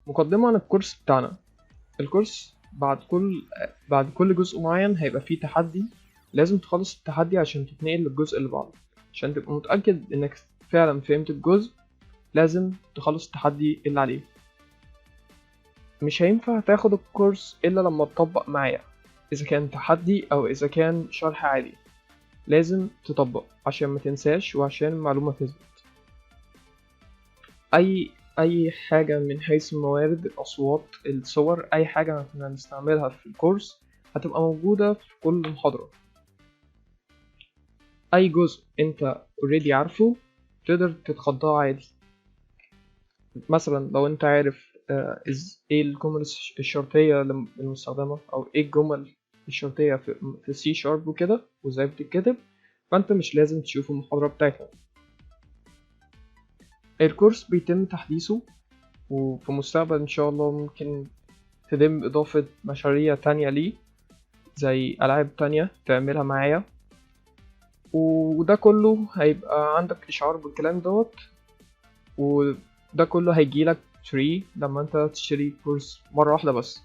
مقدمة عن الكورس بتاعنا. الكورس بعد كل جزء معين هيبقى فيه تحدي، لازم تخلص التحدي عشان تتنقل للجزء اللي بعده. عشان تبقى متأكد انك فعلا فهمت الجزء لازم تخلص التحدي اللي عليه. مش هينفع تاخد الكورس الا لما تطبق معايا، اذا كان تحدي او اذا كان شرح عادي. لازم تطبق عشان ما تنساش وعشان المعلومة تثبت. اي حاجة من حيث الموارد، الاصوات، الصور، اي حاجة احنا هنستعملها في الكورس هتبقى موجودة في كل محاضرة. اي جزء انت اوريدي عارفه تقدر تتخطاه عادي. مثلا لو انت عارف ايه الجمل الشرطية المستخدمة، او ايه الجمل الشرطية في سي شارب وكده وازاي بتتكتب، فانت مش لازم تشوف المحاضرة بتاعتنا. الكورس بيتم تحديثه، وفي المستقبل ان شاء الله ممكن تتم اضافة مشاريع تانية ليه، زي العاب تانية تعملها معايا. وده كله هيبقى عندك اشعار بالكلام دوت، وده كله هيجيلك فري لما انت تشتري كورس مرة واحدة بس.